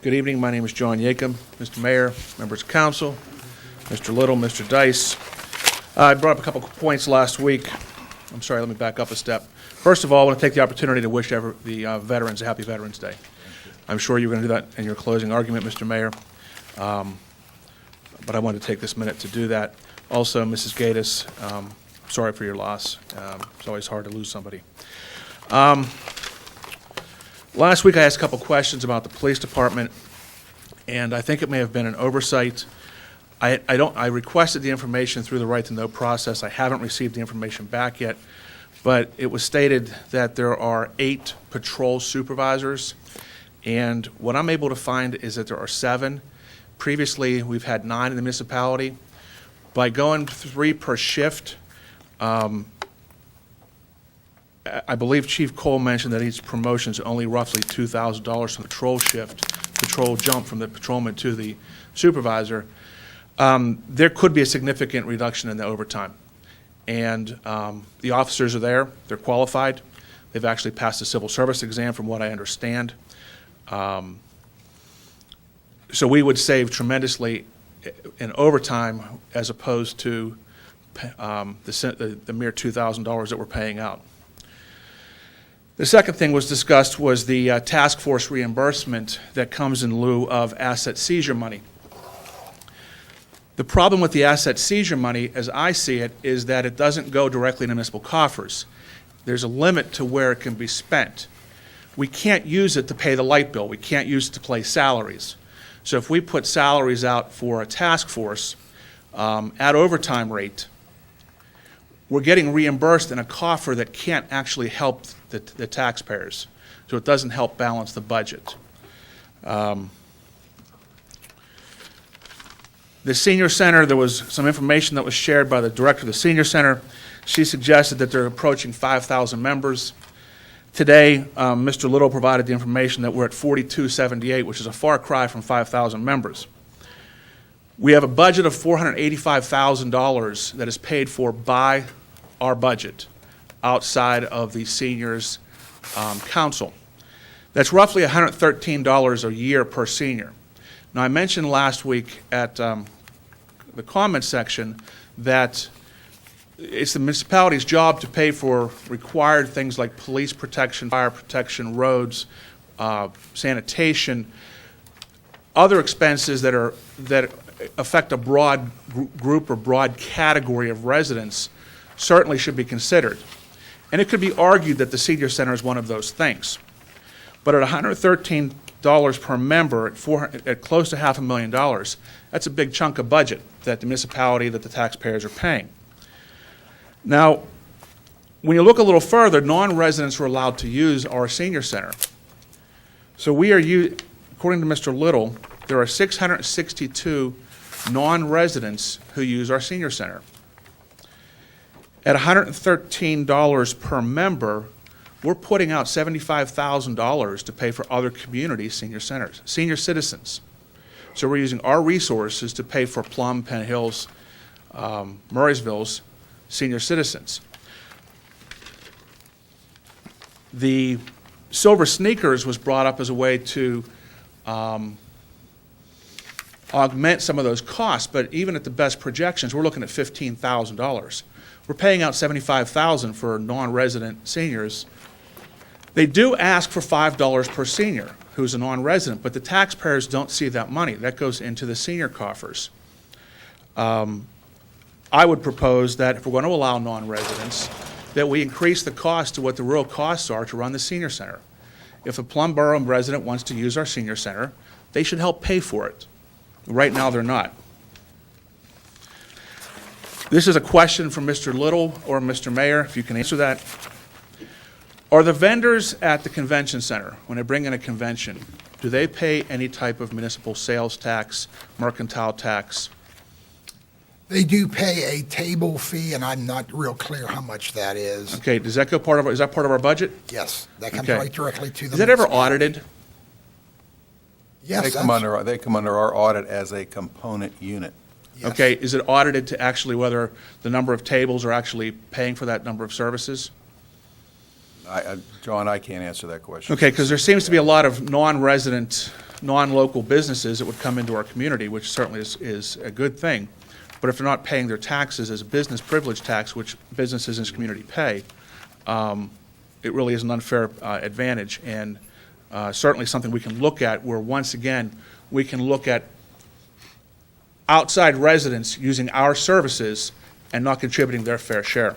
Good evening. My name is John Yakim. Mr. Mayor, members of council, Mr. Little, Mr. Dice. I brought up a couple of points last week. I'm sorry, let me back up a step. First of all, I want to take the opportunity to wish the veterans a happy Veterans Day. I'm sure you're going to do that in your closing argument, Mr. Mayor, but I wanted to take this minute to do that. Also, Mrs. Gatiss, sorry for your loss. It's always hard to lose somebody. Last week I asked a couple questions about the police department, and I think it may have been an oversight. I requested the information through the right to know process. I haven't received the information back yet, but it was stated that there are 8 patrol supervisors, and what I'm able to find is that there are 7. Previously, we've had 9 in the municipality. By going 3 per shift, I believe Chief Cole mentioned that each promotion is only roughly $2,000 from the patrol jump from the patrolman to the supervisor. There could be a significant reduction in the overtime. And the officers are there, they're qualified. They've actually passed the civil service exam from what I understand. So we would save tremendously in overtime as opposed to the mere $2,000 that we're paying out. The second thing was discussed was the task force reimbursement that comes in lieu of asset seizure money. The problem with the asset seizure money, as I see it, is that it doesn't go directly into municipal coffers. There's a limit to where it can be spent. We can't use it to pay the light bill. We can't use it to pay salaries. So if we put salaries out for a task force at overtime rate, we're getting reimbursed in a coffer that can't actually help the taxpayers. So it doesn't help balance the budget. The senior center, there was some information that was shared by the director of the senior center. She suggested that they're approaching 5,000 members. Today, Mr. Little provided the information that we're at 4,278, which is a far cry from 5,000 members. We have a budget of $485,000 that is paid for by our budget outside of the seniors council. That's roughly $113 a year per senior. Now, I mentioned last week at the comment section that it's the municipality's job to pay for required things like police protection, fire protection, roads, sanitation, other expenses that affect a broad group or broad category of residents certainly should be considered. And it could be argued that the senior center is one of those things. But at $113 per member at close to $500,000, that's a big chunk of budget that the municipality, that the taxpayers are paying. Now, when you look a little further, non-residents are allowed to use our senior center. So according to Mr. Little, there are 662 non-residents who use our senior center. At $113 per member, we're putting out $75,000 to pay for other community senior centers, senior citizens. So we're using our resources to pay for Plum, Penn Hills, Murraysville's senior citizens. The Silver Sneakers was brought up as a way to augment some of those costs, but even at the best projections, we're looking at $15,000. We're paying out $75,000 for non-resident seniors. They do ask for $5 per senior who's a non-resident, but the taxpayers don't see that money. That goes into the senior coffers. I would propose that if we're going to allow non-residents, that we increase the cost to what the real costs are to run the senior center. If a Plum Borough resident wants to use our senior center, they should help pay for it. Right now, they're not. This is a question from Mr. Little or Mr. Mayor, if you can answer that. Are the vendors at the convention center, when they bring in a convention, do they pay any type of municipal sales tax, mercantile tax? They do pay a table fee, and I'm not real clear how much that is. Okay, does that go is that part of our budget? Yes, that comes Okay. right directly to the. Is that ever audited? Yes. They come under our audit as a component unit. Yes. Okay, is it audited to actually whether the number of tables are actually paying for that number of services? John, I can't answer that question. Okay, because there seems to be a lot of non-resident, non-local businesses that would come into our community, which certainly is a good thing. But if they're not paying their taxes as a business privilege tax, which businesses in this community pay, it really is an unfair advantage, and certainly something we can look at, where once again, we can look at outside residents using our services and not contributing their fair share.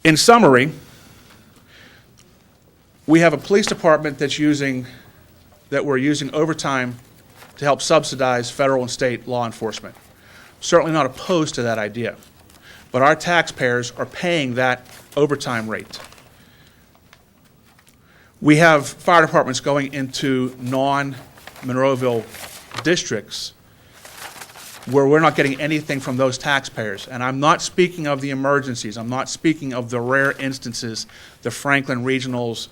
In summary, we have a police department that we're using overtime to help subsidize federal and state law enforcement. Certainly not opposed to that idea, but our taxpayers are paying that overtime rate. We have fire departments going into non-Monroeville districts where we're not getting anything from those taxpayers. And I'm not speaking of the emergencies. I'm not speaking of the rare instances, the Franklin regionals,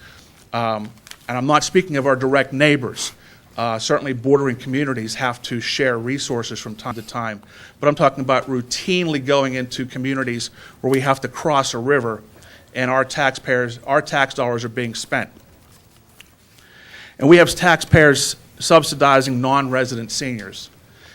and I'm not speaking of our direct neighbors. Certainly bordering communities have to share resources from time to time. But I'm talking about routinely going into communities where we have to cross a river and our tax dollars are being spent. And we have taxpayers subsidizing non-resident seniors.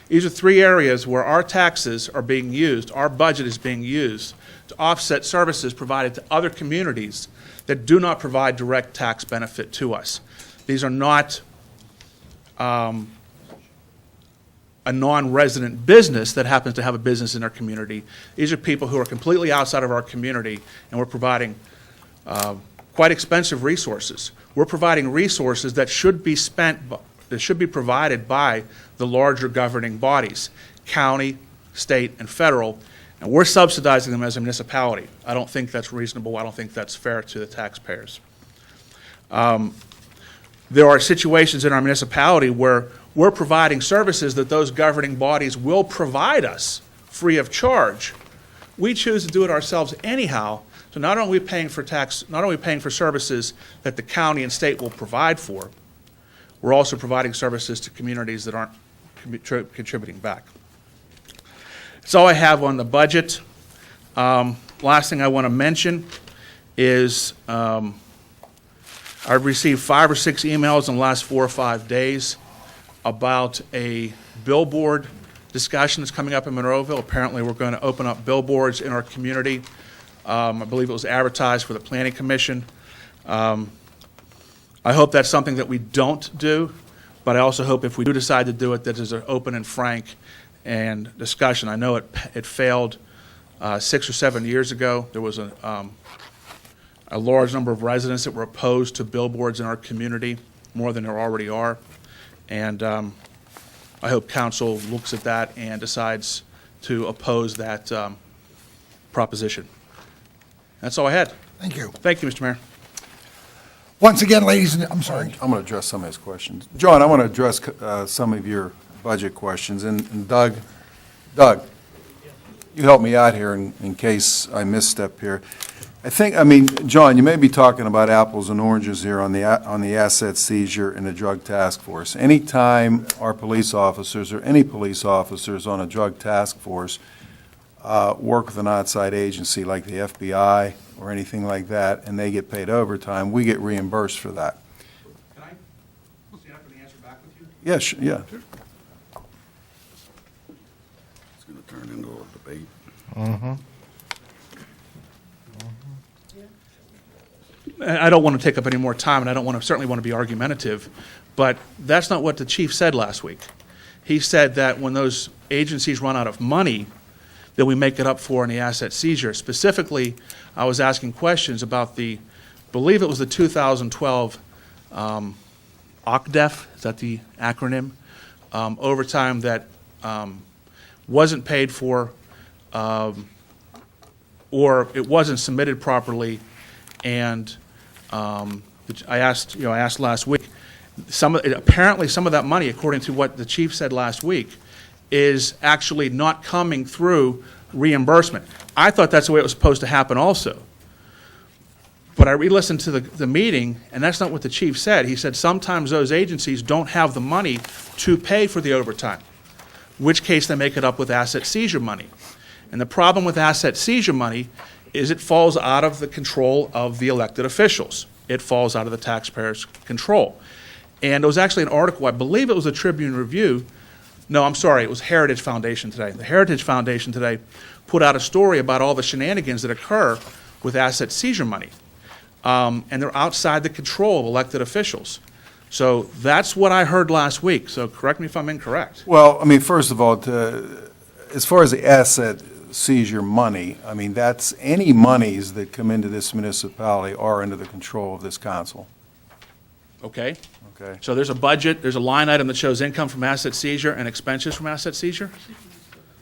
These are three areas where our taxes are being used, our budget is being used to offset services provided to other communities that do not provide direct tax benefit to us. These are not a non-resident business that happens to have a business in our community. These are people who are completely outside of our community, and we're providing quite expensive resources. We're providing resources that should be provided by the larger governing bodies, county, state, and federal, and we're subsidizing them as a municipality. I don't think that's reasonable. I don't think that's fair to the taxpayers. There are situations in our municipality where we're providing services that those governing bodies will provide us free of charge. We choose to do it ourselves anyhow, so not only are we paying for services that the county and state will provide for, we're also providing services to communities that aren't contributing back. That's all I have on the budget. Last thing I want to mention is I've received 5 or 6 emails in the last 4 or 5 days about a billboard discussion that's coming up in Monroeville. Apparently, we're going to open up billboards in our community. I believe it was advertised for the Planning Commission. I hope that's something that we don't do, but I also hope if we do decide to do it, that there's an open and frank and discussion. I know it failed 6 or 7 years ago. There was a large number of residents that were opposed to billboards in our community, more than there already are. And I hope council looks at that and decides to oppose that proposition. That's all I had. Thank you. Thank you, Mr. Mayor. Once again, ladies and, I'm sorry. I'm going to address some of his questions. John, I want to address some of your budget questions. And Doug, you help me out here in case I misstep here. John, you may be talking about apples and oranges here on the asset seizure and the drug task force. Anytime our police officers or any police officers on a drug task force work with an outside agency like the FBI or anything like that, and they get paid overtime, we get reimbursed for that. Can I stand up and answer back with you? Yes, yeah. It's going to turn into a debate. I don't want to take up any more time, and I don't certainly want to be argumentative, but that's not what the chief said last week. He said that when those agencies run out of money, that we make it up for in the asset seizure. Specifically, I was asking questions about believe it was the 2012 OCDEF, is that the acronym? Overtime that wasn't paid for, or it wasn't submitted properly, and I asked last week. Apparently, some of that money, according to what the chief said last week, is actually not coming through reimbursement. I thought that's the way it was supposed to happen also. But I re-listened to the meeting, and that's not what the chief said. He said sometimes those agencies don't have the money to pay for the overtime, in which case they make it up with asset seizure money. And the problem with asset seizure money is it falls out of the control of the elected officials. It falls out of the taxpayers' control. And there was actually an article, I believe it was the Tribune Review. No, I'm sorry, it was Heritage Foundation today. The Heritage Foundation today put out a story about all the shenanigans that occur with asset seizure money. And they're outside the control of elected officials. So that's what I heard last week. So correct me if I'm incorrect. Well, I mean, first of all, as far as the asset seizure money, I mean, that's any monies that come into this municipality are under the control of this council, Okay? okay? So there's a budget, there's a line item that shows income from asset seizure and expenses from asset seizure?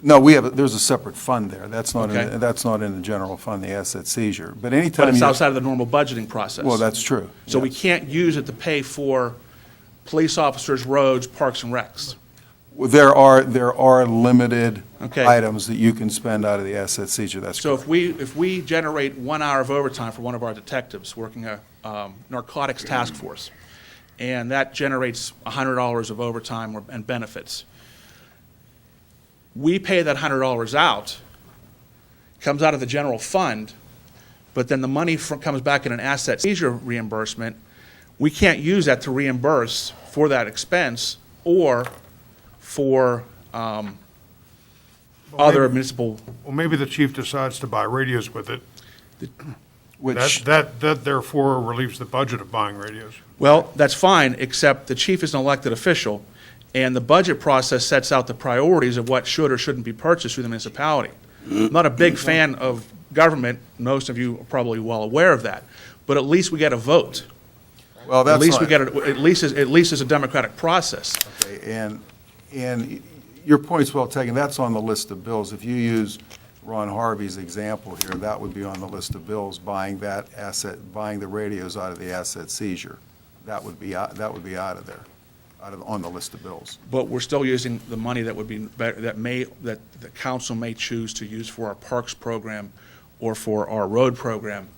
No, there's a separate fund there. That's not Okay. that's not in the general fund, the asset seizure. But But anytime it's you, outside of the normal budgeting process. well, that's true. So we yes. can't use it to pay for police officers, roads, parks and recs. There are limited Okay. items that you can spend out of the asset seizure, that's So correct. if we generate 1 hour of overtime for one of our detectives working a narcotics task force, and that generates $100 of overtime and benefits, we pay that $100 out, comes out of the general fund, but then the money comes back in an asset seizure reimbursement. We can't use that to reimburse for that expense or for other municipal. Well, maybe the chief decides to buy radios with it. Which, That therefore relieves the budget of buying radios. Well, that's fine, except the chief is an elected official, and the budget process sets out the priorities of what should or shouldn't be purchased through the municipality. I'm not a big fan of government. Most of you are probably well aware of that. But at least we get a vote. well, At that's least we not- get at least it's a democratic process. Okay, and your point's well taken. That's on the list of bills. If you use Ron Harvey's example here, that would be on the list of bills, buying that asset, buying the radios out of the asset seizure. That would be out of there, on the list of bills. But we're still using the money that would be better, that the council may choose to use for our parks program or for our road program.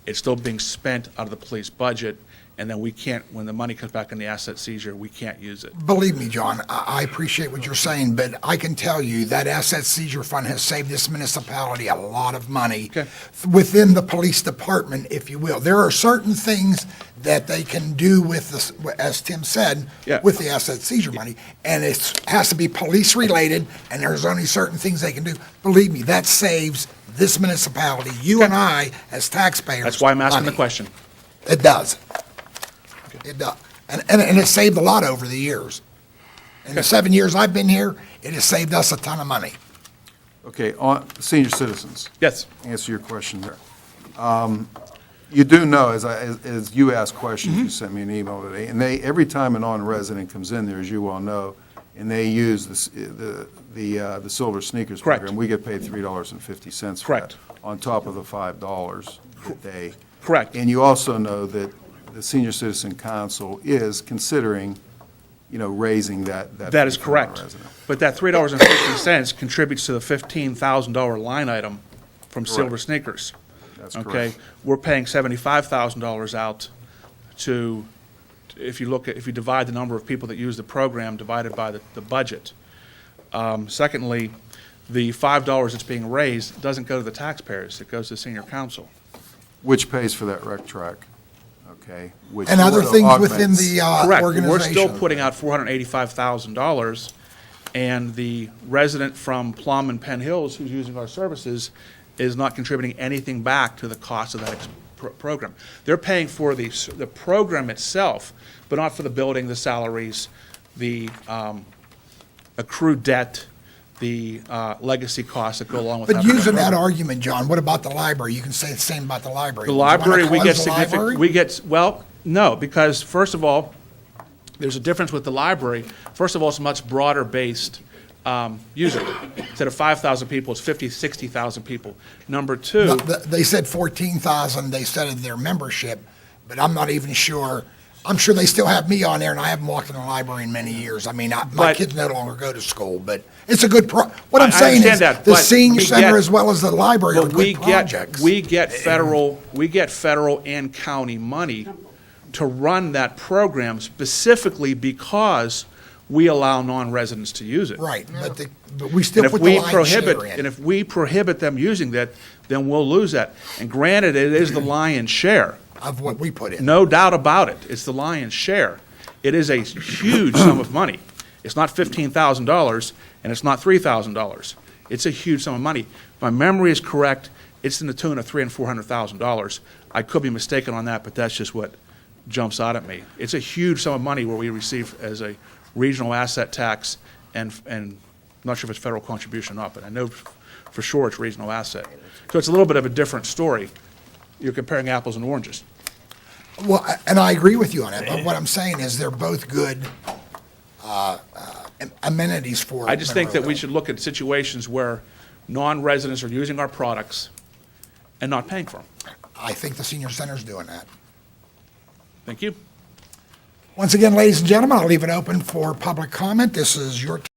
It's still being spent out of the police budget, and then we can't, when the money comes back in the asset seizure, we can't use it. Believe me, John, I appreciate what you're saying, but I can tell you that asset seizure fund has saved this municipality a lot of money Okay. within the police department, if you will. There are certain things that they can do with this, as Tim said, Yeah. with the asset seizure money, and it has to be police-related, and there's only certain things they can do. Believe me, that saves this municipality, you and I, as taxpayers, That's why I'm asking the money. question. It does. It does. And it saved a lot over the years. In the 7 years I've been here, it has saved us a ton of money. Okay, on senior citizens, Yes. answer your question there. You do know, as you asked questions, you sent me an email today, and every time a non-resident comes in there, as you well know, and they use the Silver Sneakers Correct. program, we get paid $3.50 for Correct. that, on top of the $5 that they. Correct. And you also know that the Senior Citizen Council is considering, raising that. That is fee for correct. non-resident. But that $3.50 contributes to the $15,000 line item from Silver Correct. Sneakers. That's Okay, correct. we're paying $75,000 out to, if you divide the number of people that use the program divided by the budget. Secondly, the $5 that's being raised doesn't go to the taxpayers, it goes to the senior council. Which pays for that rec track, okay? Which And other things augments- within the Correct, organization. we're still putting out $485,000, and the resident from Plum and Penn Hills who's using our services is not contributing anything back to the cost of that program. They're paying for the program itself, but not for the building, the salaries, the accrued debt, the legacy costs that go along with that. But using that program. argument, John, what about the library? You can say the same about the library. The Would you wanna library, we close get the significant, library? well, no, because first of all, there's a difference with the library. First of all, it's a much broader based user. Instead of 5,000 people, it's 50, 60,000 people. Number two, No, They said 14,000, they said in their membership, but I'm not even sure. I'm sure they still have me on there, and I haven't walked in the library in many years. I mean, my But- kids no longer go to school, but it's a good what I'm I saying is, understand that, the but senior we center get- as well as the library are but we good get, projects. we get federal and county money to run that program specifically because we allow non-residents to use it. Right, but we still And if put the we lion's prohibit, share in. and if we prohibit them using that, then we'll lose that. And granted, it is the lion's share. Of what we put in. No doubt about it. It's the lion's share. It is a huge sum of money. It's not $15,000 and it's not $3,000. It's a huge sum of money. If my memory is correct, it's in the tune of $300,000 and $400,000. I could be mistaken on that, but that's just what jumps out at me. It's a huge sum of money where we receive as a regional asset tax and I'm not sure if it's federal contribution or not, but I know for sure it's regional asset. So it's a little bit of a different story. You're comparing apples and oranges. Well, and I agree with you on it, but what I'm saying is they're both good amenities for. I just think that we Monroe. should look at situations where non-residents are using our products and not paying for them. I think the senior center's doing that. Thank you. Once again, ladies and gentlemen, I'll leave it open for public comment. This is your